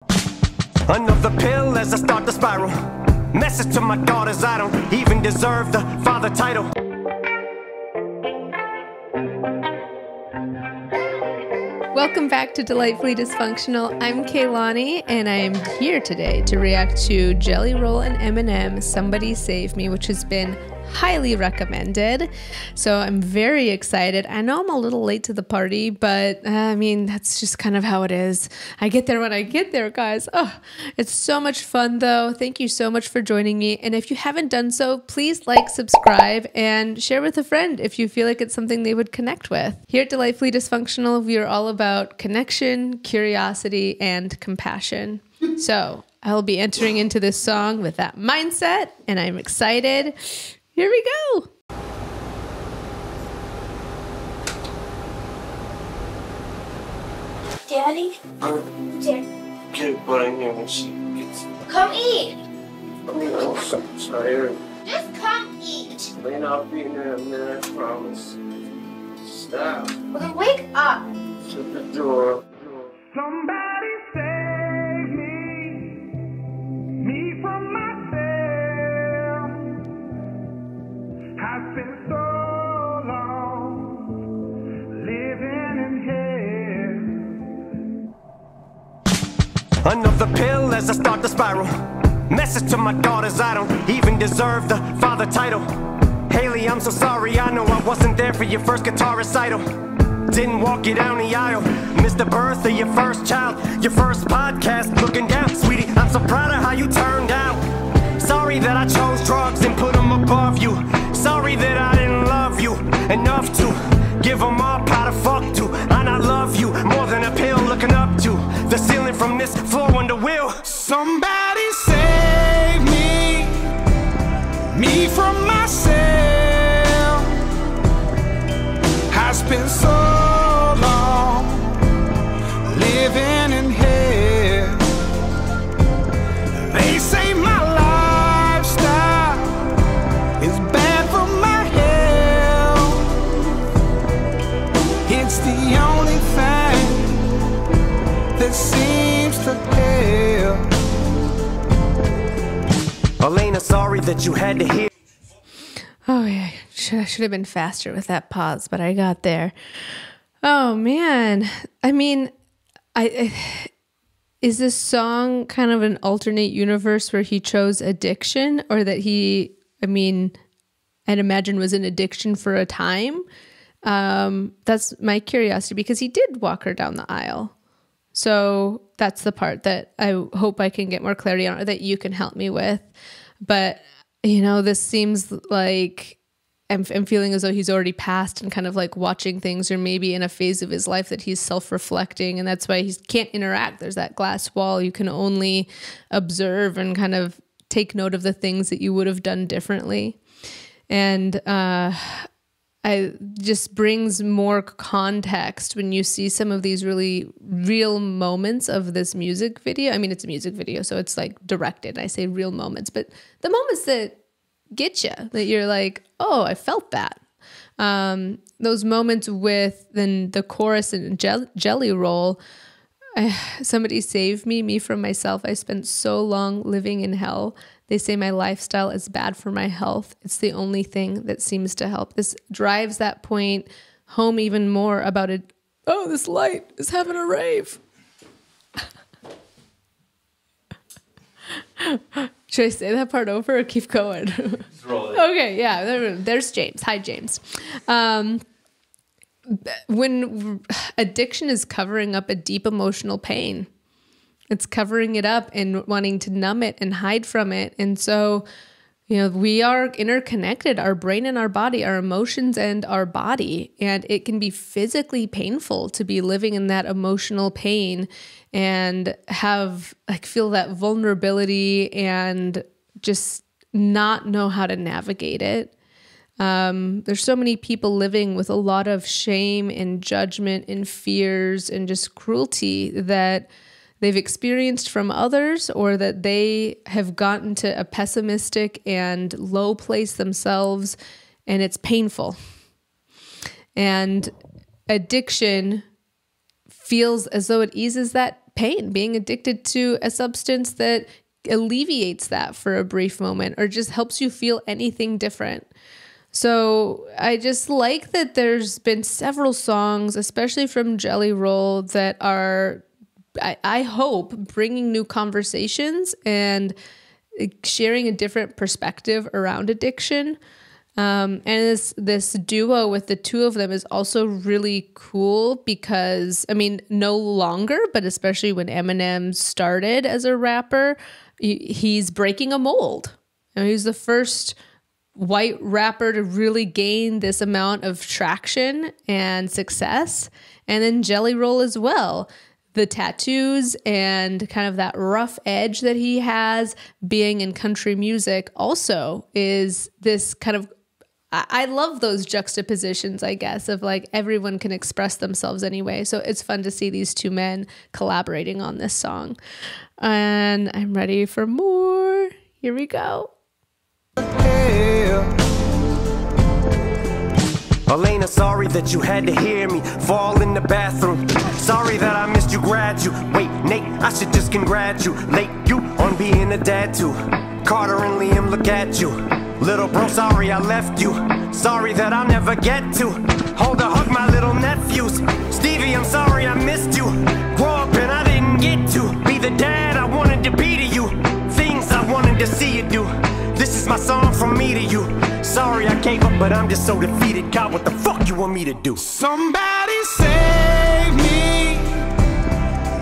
Another pill as I start to spiral. Message to my daughters, I don't even deserve the father title. Welcome back to Delightfully Dysfunctional. I'm Keilani, and I am here today to react to Jelly Roll and Eminem, Somebody Save Me, which has been highly recommended. So I'm very excited. I know I'm a little late to the party, but I mean, that's just kind of how it is. I get there when I get there, guys. Oh, it's so much fun, though. Thank you so much for joining me. And if you haven't done so, please like, subscribe, and share with a friend if you feel like it's something they would connect with. Here at Delightfully Dysfunctional, we are all about connection, curiosity, and compassion. So I'll be entering into this song with that mindset, and I'm excited. Here we go. Daddy? Daddy. Get put in here when she gets. Come eat. I'm so tired. Just come eat. Lane, I'll be in there in a minute, I promise. Stop. Well, then wake up. Shut the door. Somebody save me from myself. I've been so long living in hell. Another pill as I start to spiral. Message to my daughters, I don't even deserve the father title. Haley, I'm so sorry, I know I wasn't there for your first guitar recital. Didn't walk you down the aisle. Missed the birth of your first child. Your first podcast, looking down. Sweetie, I'm so proud of how you turned out. Sorry that I chose drugs and put them above you. Sorry that I didn't love you enough to give them up how to fuck to. And I love you more than a pill looking up to the ceiling from this floor under wheel. Somebody save me from myself. I spent so long living in hell. They say my lifestyle is bad for my health. It's the only thing that seems to help. Elena, sorry that you had to hear. Oh, yeah. I should have been faster with that pause, but I got there. Oh, man. I mean, is this song kind of an alternate universe where he chose addiction, or that he, I'd imagine was an addiction for a time? That's my curiosity, because he did walk her down the aisle. So that's the part that I hope I can get more clarity on, or that you can help me with. But, you know, this seems like I'm feeling as though he's already passed and kind of like watching things, or maybe in a phase of his life that he's self-reflecting, and that's why he can't interact. There's that glass wall. You can only observe and kind of take note of the things that you would have done differently. And I just brings more context when you see some of these really real moments of this music video. I mean, it's a music video, so it's like directed. I say real moments, but the moments that get you, that you're like, oh, I felt that. Those moments with then the chorus and Jelly Roll, somebody save me from myself. I spent so long living in hell. They say my lifestyle is bad for my health. It's the only thing that seems to help. This drives that point home even more about it. Oh, this light is having a rave. Should I say that part over or keep going? Just roll it. Okay, yeah. There's James. Hi, James. When addiction is covering up a deep emotional pain, it's covering it up and wanting to numb it and hide from it. And so, you know, we are interconnected, our brain and our body, our emotions and our body. And it can be physically painful to be living in that emotional pain and feel that vulnerability and just not know how to navigate it. There's so many people living with a lot of shame and judgment and fears and just cruelty that they've experienced from others, or that they have gotten to a pessimistic and low place themselves, and it's painful. And addiction feels as though it eases that pain, being addicted to a substance that alleviates that for a brief moment or just helps you feel anything different. So I just like that there's been several songs, especially from Jelly Roll, that are, I hope, bringing new conversations and sharing a different perspective around addiction. And this duo with the two of them is also really cool because, I mean, no longer, but especially when Eminem started as a rapper, he's breaking a mold. You know, he's the first white rapper to really gain this amount of traction and success. And then Jelly Roll as well. The tattoos and kind of that rough edge that he has being in country music also is this kind of, I love those juxtapositions, I guess, of like everyone can express themselves anyway. So it's fun to see these two men collaborating on this song. And I'm ready for more. Here we go. Elena, sorry that you had to hear me fall in the bathroom. Sorry that I missed you graduate. Nate, I should just congratulate you on being a dad too. Carter and Liam, look at you. Little bro, sorry I left you. Sorry that I'll never get to hold or hug my little nephews. Stevie, I'm sorry I missed you. Grow up and I didn't get to be the dad I wanted to be to you. Things I wanted to see you do. This is my song from me to you. Sorry I gave up, but I'm just so defeated. God, what the fuck you want me to do? Somebody save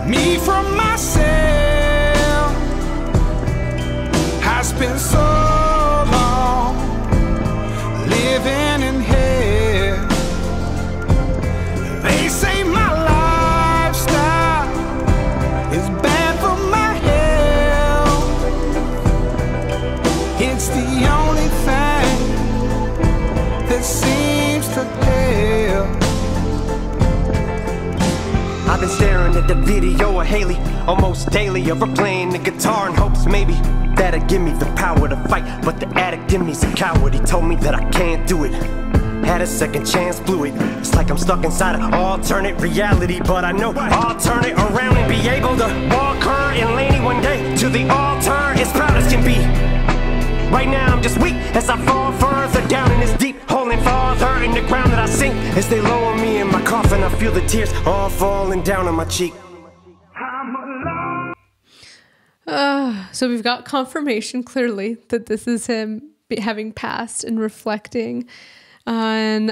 me from myself. I spent so long living in hell. They say my lifestyle is bad for my health. It's the only thing that seems to help. I've been staring at the video of Haley almost daily, of her playing the guitar in hopes maybe that'll give me the power to fight. But the addict in me's a coward. He told me that I can't do it. Had a second chance, blew it. It's like I'm stuck inside an alternate reality, but I know I'll turn it around and be able to walk her and Laney one day to the altar as proud as can be. Right now I'm just weak as I fall further down in this deep hole and farther in the ground that I sink. As they lower me in my coffin, I feel the tears all falling down on my cheek. So we've got confirmation clearly that this is him having passed and reflecting on.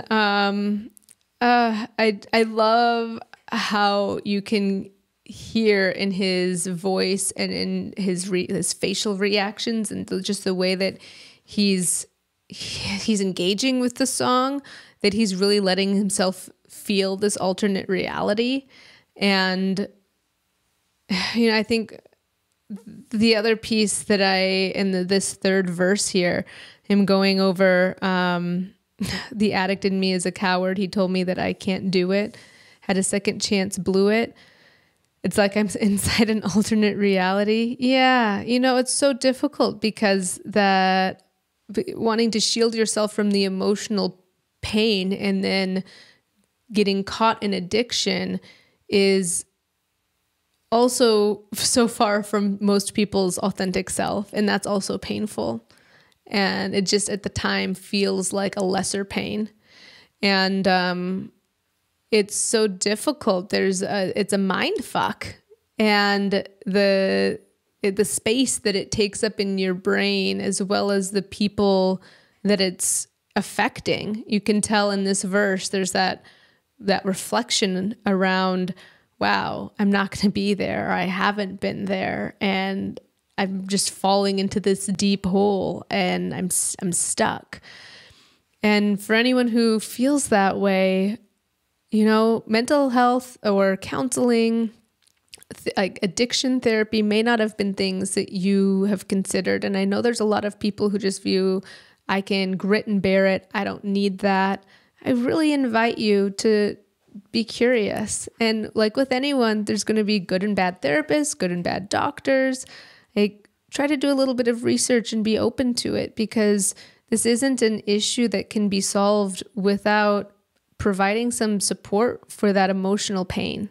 I love how you can hear in his voice and in his facial reactions and just the way that he's engaging with the song, that he's really letting himself feel this alternate reality. And you know, I think the other piece that this third verse here, him going over the addict in me is a coward. He told me that I can't do it. Had a second chance, blew it. It's like I'm inside an alternate reality. Yeah, you know, it's so difficult because that wanting to shield yourself from the emotional pain and then getting caught in addiction is also so far from most people's authentic self. And that's also painful. And it just at the time feels like a lesser pain. And it's so difficult. It's a mind fuck. And the space that it takes up in your brain, as well as the people that it's affecting. You can tell in this verse, there's that reflection around, wow, I'm not going to be there, or I haven't been there, and I'm just falling into this deep hole, and I'm stuck. And for anyone who feels that way, you know, mental health or counseling, like addiction therapy may not have been things that you have considered. And I know there's a lot of people who just view, I can grit and bear it, I don't need that. I really invite you to be curious. And like with anyone, there's going to be good and bad therapists, good and bad doctors. Like, try to do a little bit of research and be open to it, because this isn't an issue that can be solved without providing some support for that emotional pain.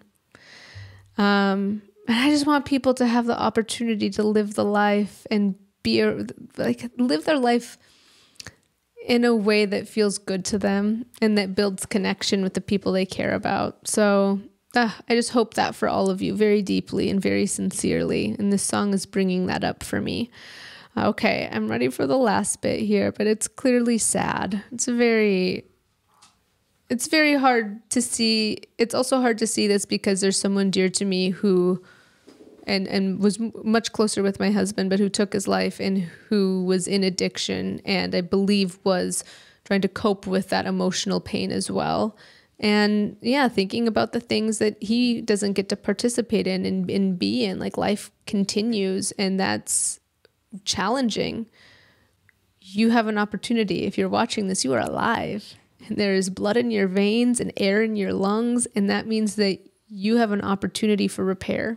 And I just want people to have the opportunity to live the life and live their life in a way that feels good to them and that builds connection with the people they care about. So I just hope that for all of you very deeply and very sincerely. And this song is bringing that up for me. Okay, I'm ready for the last bit here, but it's clearly sad. It's very hard to see. It's also hard to see this because there's someone dear to me who and was much closer with my husband, but who took his life and who was in addiction and I believe was trying to cope with that emotional pain as well. And yeah, thinking about the things that he doesn't get to participate in and be in, like life continues and that's challenging. You have an opportunity. If you're watching this, you are alive and there is blood in your veins and air in your lungs. And that means that you have an opportunity for repair.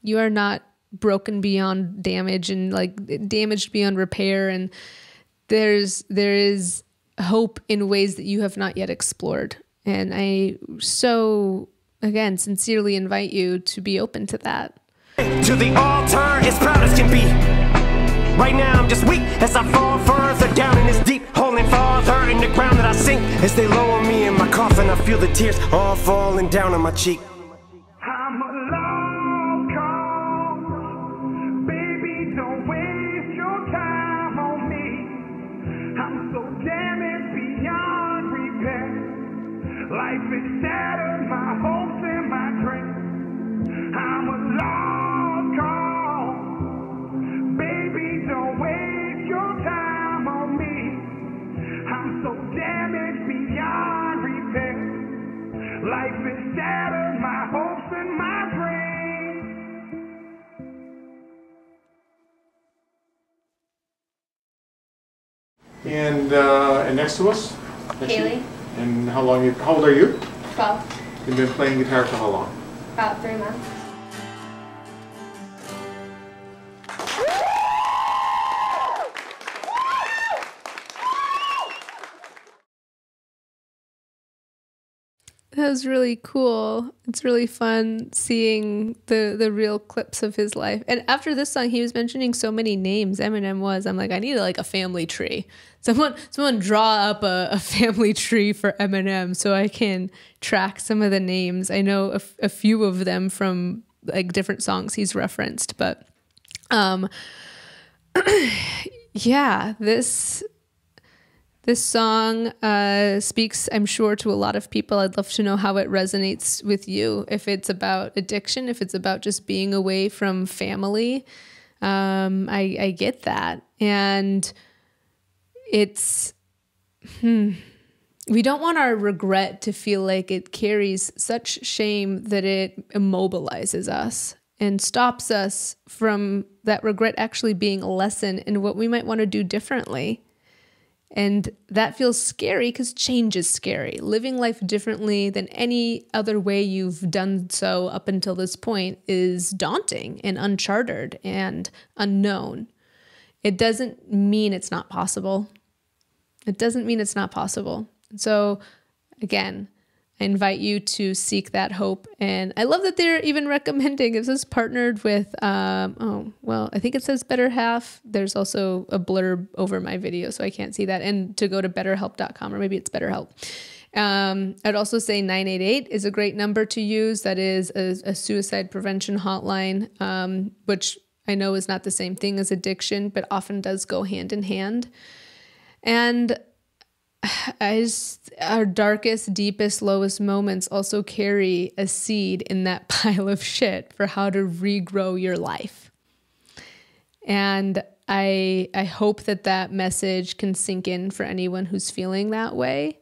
You are not broken beyond damage and like damaged beyond repair. And there is hope in ways that you have not yet explored. And I so, again, sincerely invite you to be open to that. To the altar, as proud as can be. Right now I'm just weak as I fall further down in this deep hole and farther in the ground that I sink. As they lower me in my coffin, I feel the tears all falling down on my cheek. I'm a lost cause. Baby, don't waste your time on me. I'm so damaged beyond repair. Life is shattered, my hopes and my dreams. I'm a lost cause. Baby, don't waste your time on me. I'm so damaged beyond repair. Life is shattered, my hopes and my dreams. And next to us? Haley. And how old are you? 12. You've been playing guitar for how long? About 3 months. That was really cool. It's really fun seeing the real clips of his life. And after this song, he was mentioning so many names. Eminem was. I'm like, I need like a family tree. Someone draw up a family tree for Eminem so I can track some of the names. I know a few of them from like different songs he's referenced, but yeah, this song speaks, I'm sure, to a lot of people. I'd love to know how it resonates with you. If it's about addiction, if it's about just being away from family, I get that. And it's, we don't want our regret to feel like it carries such shame that it immobilizes us and stops us from that regret actually being a lesson in what we might want to do differently. And that feels scary because change is scary. Living life differently than any other way you've done so up until this point is daunting and uncharted and unknown. It doesn't mean it's not possible. It doesn't mean it's not possible. So again, I invite you to seek that hope. And I love that they're even recommending, this is partnered with, I think it says Better Half. There's also a blurb over my video, so I can't see that. And to go to betterhelp.com, or maybe it's BetterHelp. I'd also say 988 is a great number to use. That is a suicide prevention hotline, which I know is not the same thing as addiction, but often does go hand in hand. And our darkest, deepest, lowest moments also carry a seed in that pile of shit for how to regrow your life. And I hope that message can sink in for anyone who's feeling that way.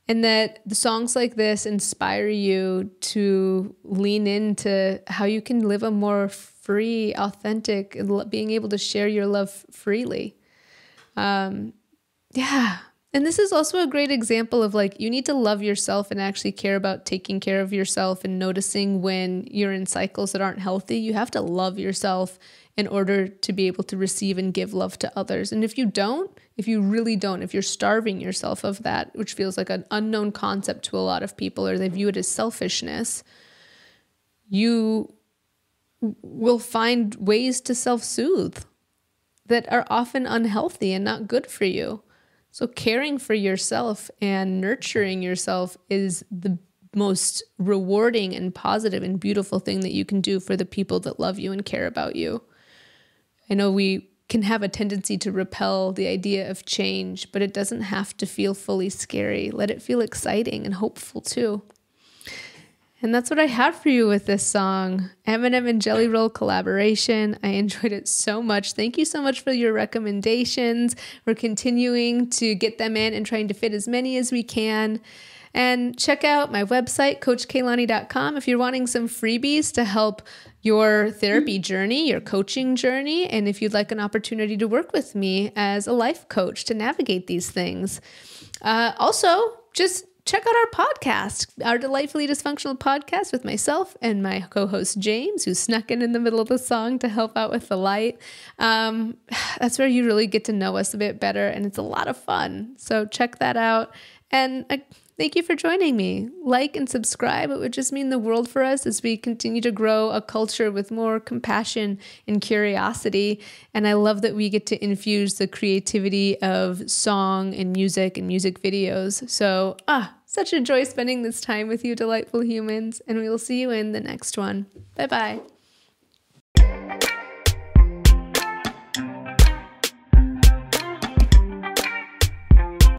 And that the songs like this inspire you to lean into how you can live a more free, authentic, being able to share your love freely. Yeah. And this is also a great example of like, you need to love yourself and actually care about taking care of yourself and noticing when you're in cycles that aren't healthy. You have to love yourself in order to be able to receive and give love to others. And if you really don't, if you're starving yourself of that, which feels like an unknown concept to a lot of people, or they view it as selfishness, you will find ways to self-soothe that are often unhealthy and not good for you. So caring for yourself and nurturing yourself is the most rewarding and positive and beautiful thing that you can do for the people that love you and care about you. I know we can have a tendency to repel the idea of change, but it doesn't have to feel fully scary. Let it feel exciting and hopeful too. And that's what I had for you with this song, Eminem and Jelly Roll collaboration. I enjoyed it so much. Thank you so much for your recommendations. We're continuing to get them in and trying to fit as many as we can. And check out my website, CoachKeilani.com, if you're wanting some freebies to help your therapy journey, your coaching journey, and if you'd like an opportunity to work with me as a life coach to navigate these things. Also, just check out our podcast, our Delightfully Dysfunctional podcast with myself and my co-host James, who snuck in the middle of the song to help out with the light. That's where you really get to know us a bit better, and it's a lot of fun. So check that out. And thank you for joining me. Like and subscribe. It would just mean the world for us as we continue to grow a culture with more compassion and curiosity. And I love that we get to infuse the creativity of song and music videos. So, such a joy spending this time with you, delightful humans. And we will see you in the next one. Bye-bye.